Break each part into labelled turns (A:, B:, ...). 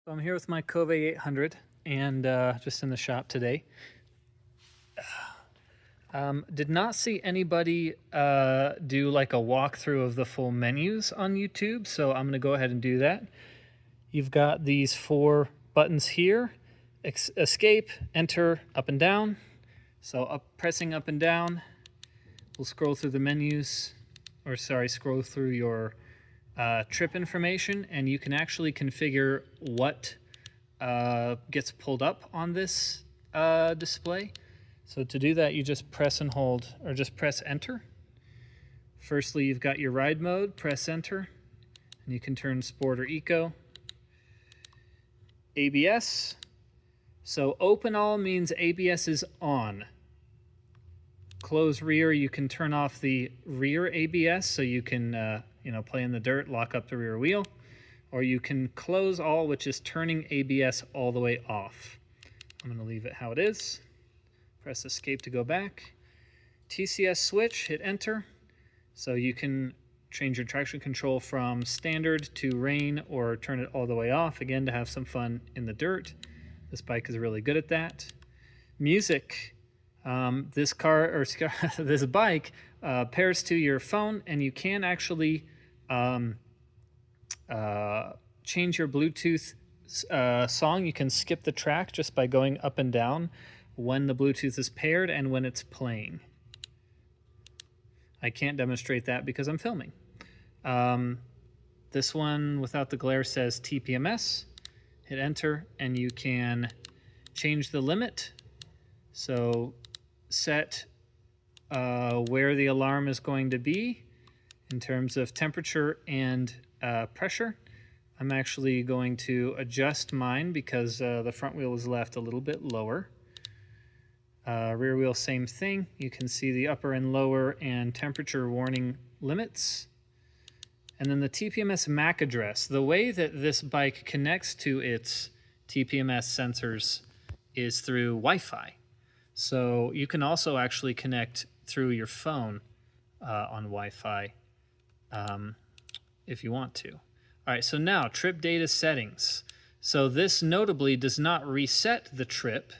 A: So I'm here with my Kove 800 and just in the shop today. Did not see anybody do like a walkthrough of the full menus on YouTube, so I'm going to go ahead and do that. You've got these 4 buttons here: escape, enter, up and down. So pressing up and down will scroll through the menus, or sorry, scroll through your trip information, and you can actually configure what gets pulled up on this display. So to do that, you just press and hold, or just press enter. Firstly, you've got your ride mode, press enter, and you can turn sport or eco. ABS. So open all means ABS is on. Close rear, you can turn off the rear ABS, so you can play in the dirt, lock up the rear wheel. Or you can close all, which is turning ABS all the way off. I'm going to leave it how it is. Press escape to go back. TCS switch, hit enter. So you can change your traction control from standard to rain or turn it all the way off, again, to have some fun in the dirt. This bike is really good at that. Music. This bike pairs to your phone, and you can actually change your Bluetooth song. You can skip the track just by going up and down when the Bluetooth is paired and when it's playing. I can't demonstrate that because I'm filming. This one without the glare says TPMS. Hit enter, and you can change the limit. So set where the alarm is going to be in terms of temperature and pressure. I'm actually going to adjust mine because the front wheel was left a little bit lower. Rear wheel, same thing. You can see the upper and lower and temperature warning limits. And then the TPMS MAC address. The way that this bike connects to its TPMS sensors is through Wi-Fi. So you can also actually connect through your phone on Wi-Fi if you want to. All right, so now trip data settings. So this notably does not reset the trip.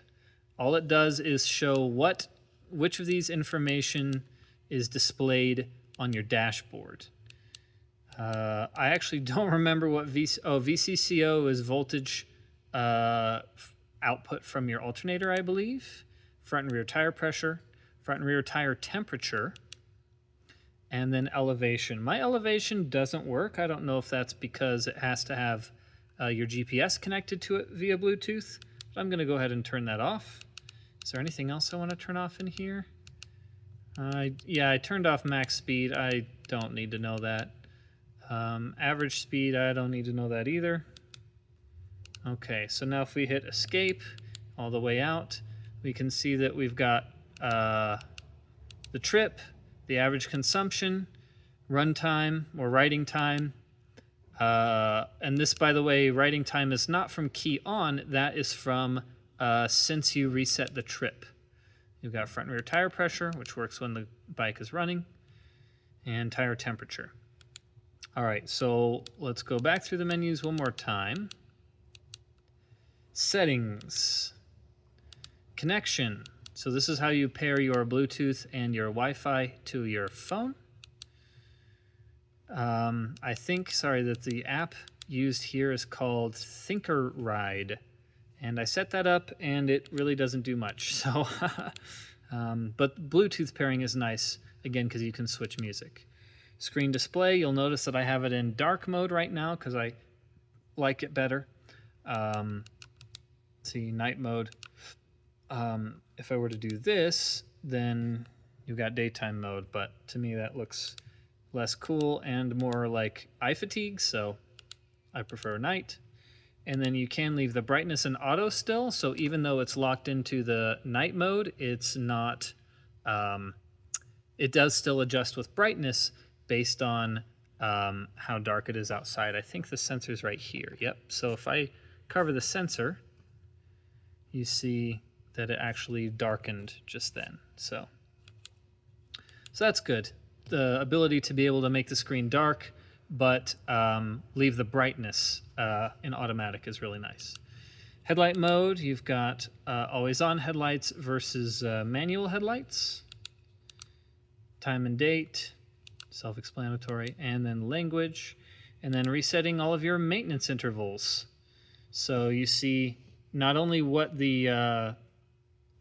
A: All it does is show which of these information is displayed on your dashboard. I actually don't remember what VCCO is voltage output from your alternator, I believe. Front and rear tire pressure, front and rear tire temperature, and then elevation. My elevation doesn't work. I don't know if that's because it has to have your GPS connected to it via Bluetooth. But I'm going to go ahead and turn that off. Is there anything else I want to turn off in here? Yeah, I turned off max speed. I don't need to know that. Average speed, I don't need to know that either. Okay, so now if we hit escape all the way out, we can see that we've got the trip, the average consumption, run time or riding time. And this, by the way, riding time is not from key on. That is from since you reset the trip. You've got front and rear tire pressure, which works when the bike is running, and tire temperature. All right, so let's go back through the menus one more time. Settings. Connection. So this is how you pair your Bluetooth and your Wi-Fi to your phone. I think, that the app used here is called Thinker Ride. And I set that up, and it really doesn't do much. So, but Bluetooth pairing is nice, again, because you can switch music. Screen display, you'll notice that I have it in dark mode right now because I like it better. See, night mode. If I were to do this, then you've got daytime mode, but to me that looks less cool and more like eye fatigue, so I prefer night. And then you can leave the brightness in auto still, so even though it's locked into the night mode, it's not, it does still adjust with brightness based on how dark it is outside. I think the sensor's right here, yep. So if I cover the sensor, you see that it actually darkened just then. So that's good. The ability to be able to make the screen dark but leave the brightness in automatic is really nice. Headlight mode, you've got always on headlights versus manual headlights. Time and date, self-explanatory, and then language, and then resetting all of your maintenance intervals. So you see not only what the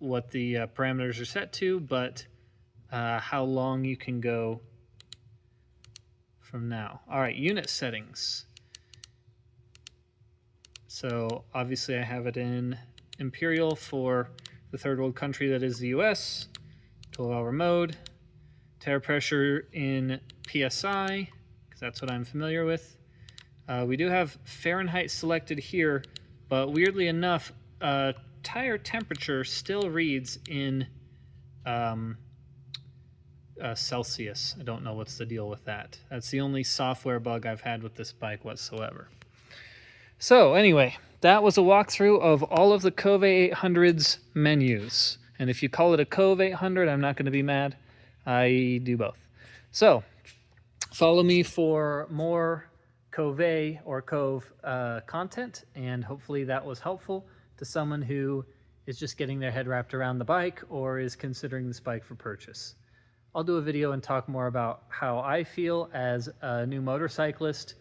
A: parameters are set to, but how long you can go from now. All right, unit settings. So obviously I have it in Imperial for the third world country that is the US, 12-hour mode, tire pressure in PSI, because that's what I'm familiar with. We do have Fahrenheit selected here, but weirdly enough, tire temperature still reads in Celsius. I don't know what's the deal with that. That's the only software bug I've had with this bike whatsoever. So anyway, that was a walkthrough of all of the Kove 800's menus. And if you call it a Kove 800, I'm not going to be mad. I do both. So follow me for more Kove or Kove content, and hopefully that was helpful to someone who is just getting their head wrapped around the bike or is considering this bike for purchase. I'll do a video and talk more about how I feel as a new motorcyclist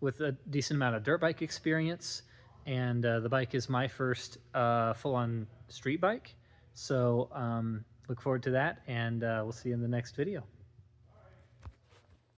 A: with a decent amount of dirt bike experience, and the bike is my first full-on street bike. So look forward to that, and we'll see you in the next video.